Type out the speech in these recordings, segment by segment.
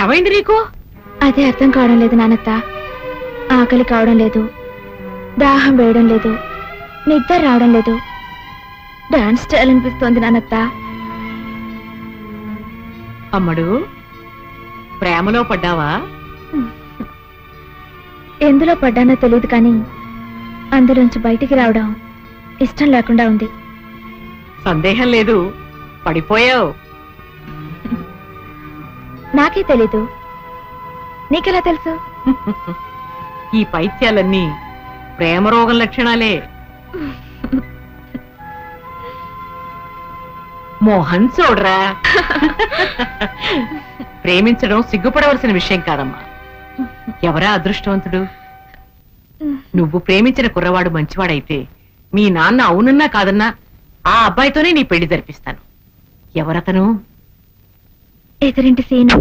ఏమైంది నీకు? అదే అర్థం కావడం లేదు నానత్త. ఆకలి కావడం లేదు, దాహం వేయడం లేదు, నిద్ర రావడం లేదు. డాన్స్ చేయాలనిపిస్తోంది నానత్త. అమ్మడు, ప్రేమలో పడ్డావా? ఎందులో పడ్డానో తెలియదు కానీ అందులోంచి బయటికి రావడం ఇష్టం లేకుండా ఉంది. సందేహం లేదు, పడిపోయావు. నాకే తెలీదు, నీకెలా తెలుసు? ఈ పైత్యాలన్నీ ప్రేమరోగం లక్షణాలే. మోహన్ చూడరా, ప్రేమించడం సిగ్గుపడవలసిన విషయం కాదమ్మా. ఎవరా అదృష్టవంతుడు? నువ్వు ప్రేమించిన కుర్రవాడు మంచివాడైతే మీ నాన్న అవునన్నా కాదన్నా ఆ అబ్బాయితోనే నీ పెళ్లి జరిపిస్తాను. ఎవరతను? ఎదురింటి సీను.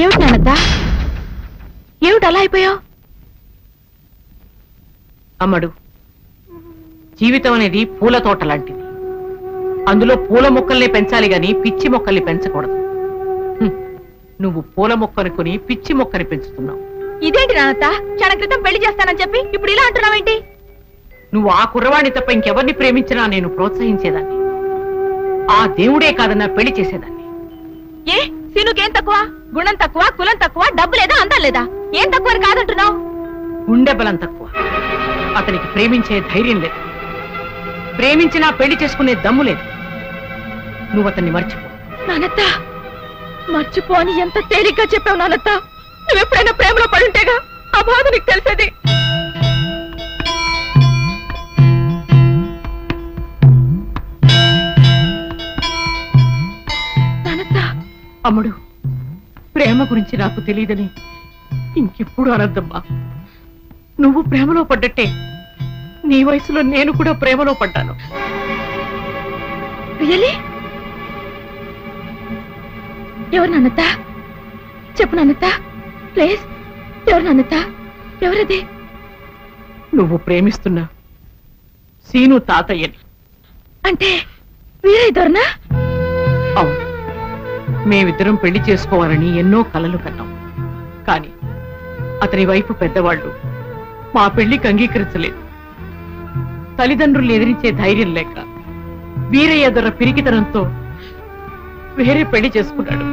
ఏమిటి నాన్నద్దా, ఏమిటి అలా అయిపోయావు? అమ్మడు, జీవితం అనేది పూల తోట లాంటిది. అందులో పూల మొక్కల్ని పెంచాలి గాని పిచ్చి మొక్కల్ని పెంచకూడదు. నువ్వు పూల మొక్కను కొని పిచ్చి మొక్కని పెంచుతున్నావు. ఇదేంటి నాన్నత్త, క్షణ క్రితం పెళ్లి చేస్తానని చెప్పి ఇప్పుడు ఇలా అంటున్నావేంటి? నువ్వు ఆ కుర్రవాణ్ణి తప్ప ఇంకెవరిని ప్రేమించినా నేను ప్రోత్సహించేదాన్ని. ఆ దేవుడే కాదన్నా పెళ్లి చేసేదాన్ని. ఏ సీనుకేం తక్కువ? గుణం తక్కువ, కులం తక్కువ, డబ్బు లేదా, అందం లేదా? ఏం తక్కువ అని కాదంటున్నావు? గుండె బలం తక్కువ. అతనికి ప్రేమించే ధైర్యం లేదు, ప్రేమించినా పెళ్లి చేసుకునే దమ్ము లేదు. నువ్వు అతన్ని మర్చిపో. నానత్త, మర్చిపో అని ఎంత తేలిగ్గా చెప్పావు నానత్త. నువ్వెప్పుడైనా ప్రేమలో పడుంటేగా ఆ బాధ నీకు తెలిసేది. నానత్త. అమ్ముడు, ప్రేమ గురించి నాకు తెలియదని ఇంకెప్పుడు అనద్దమ్మా. నువ్వు ప్రేమలో పడ్డట్టే నీ వయసులో నేను కూడా ప్రేమలో పడ్డాను. రియలీ? ఎవరు నాన్నత్త? చెప్పు నాన్నత్త ప్లీజ్. ఎవరు నాన్నత్త? ఎవరది? నువ్వు ప్రేమిస్తున్నా సీను తాతయ్యని. అంటే వీరిద్దరునా? అవును, మేమిద్దరం పెళ్లి చేసుకోవాలని ఎన్నో కలలు కన్నాం. కాని అతని వైపు పెద్దవాళ్ళు మా పెళ్లికి అంగీకరించలేదు. తల్లిదండ్రుల్ని ఎదిరించే ధైర్యం లేక వీరయ్య దొర పిరికితనంతో వేరే పెళ్లి చేసుకున్నాడు.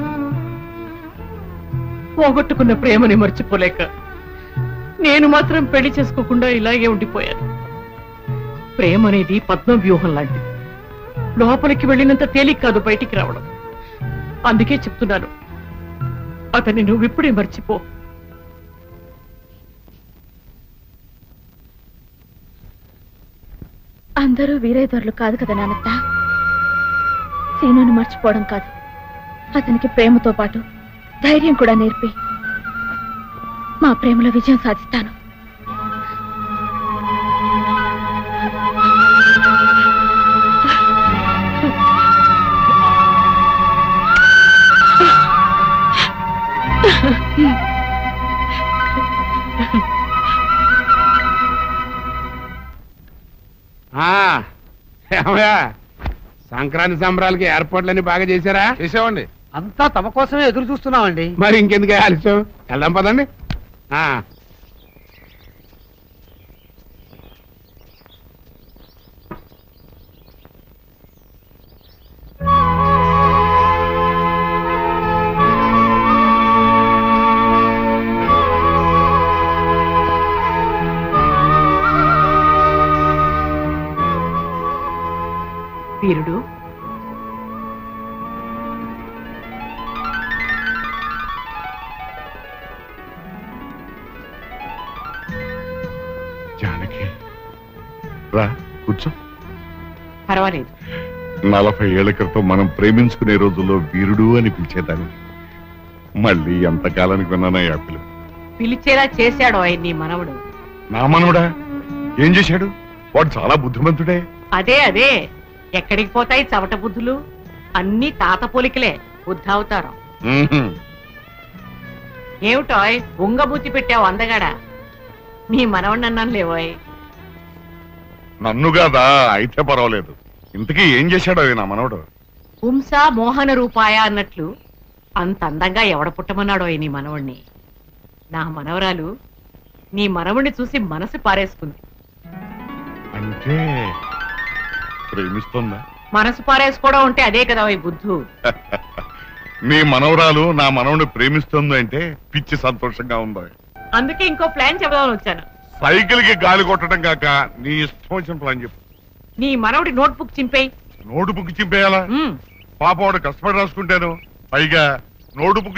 పోగొట్టుకున్న ప్రేమని మర్చిపోలేక నేను మాత్రం పెళ్లి చేసుకోకుండా ఇలాగే ఉండిపోయాను. ప్రేమ అనేది పద్మవ్యూహం లాంటిది. లోపలికి వెళ్ళినంత తేలిక కాదు బయటికి రావడం. అందుకే చెప్తున్నాను, అతన్ని నువ్విప్పుడే మర్చిపో. అందరూ వీరేదొరలు కాదు కదా నాన్నత్త. సీనుని మర్చిపోవడం కాదు, అతనికి ప్రేమతో పాటు ధైర్యం కూడా నేర్పి మా ప్రేమలో విజయం సాధిస్తాను. సంక్రాంతి సంబరాలకి ఏర్పాట్లన్నీ బాగా చేశారా? చేసామండి. అంతా తమ కోసమే ఎదురు చూస్తున్నామండి. మరి ఇంకెందుకు ఆలస్యం, వెళ్దాం పదండి. వీరుడు, జానకి రా కూర్చో. పర్వాలేదు. 40 ఏళ్ల క్రితం మనం ప్రేమించుకునే రోజుల్లో వీరుడు అని పిలిచేదాన్ని. మళ్ళీ ఎంతకాలానికి విన్నానా ఆ పిలుపు? పిలిచేలా చేశాడు ఆయన నీ మనవడు. నా మనవడా? ఏం చేశాడు? వాడు చాలా బుద్ధిమంతుడే. అదే అదే, ఎక్కడికి పోతాయి చవట బుద్ధులు? అన్ని తాత పోలికలే, బుద్ధావతారం. ఉహుం. ఏమిటో ఉంగబూతి పెట్టావు అందగాడా? నీ మనవణ్ణి అన్నాను లేవోయ్. నన్ను కాదా అయితే పర్వాలేదు. ఇంతకీ ఏం చేశాడో నా మనవడు? పుంసా మోహన రూపాయ అన్నట్లు అంత అందంగా ఎవడ పుట్టమన్నాడో నీ మనవణ్ణి. నా మనవరాలు నీ మనవణ్ణి చూసి మనసు పారేసుకుంది. అంటే ప్రేమిస్తుందా? మనసు పారేసుకోవడం అంటే అదే కదా ఈ బుద్ధు. మీ మనవరాలు నా మనవడిని ప్రేమిస్తుంది అంటే పిచ్చి సంతోషంగా ఉందా? అందుకే ఇంకో ప్లాన్ చెబుదామని వచ్చాను. సైకిల్ కి గాలి కొట్టడం కాక నీ ఇష్టం వచ్చిన ప్లాన్ చెప్పు. నీ మనవడి నోట్బుక్ చింపేయి. నోటు బుక్ చింపేయాలా? పాప వాడు కష్టపడి రాసుకుంటాను, పైగా నోటు బుక్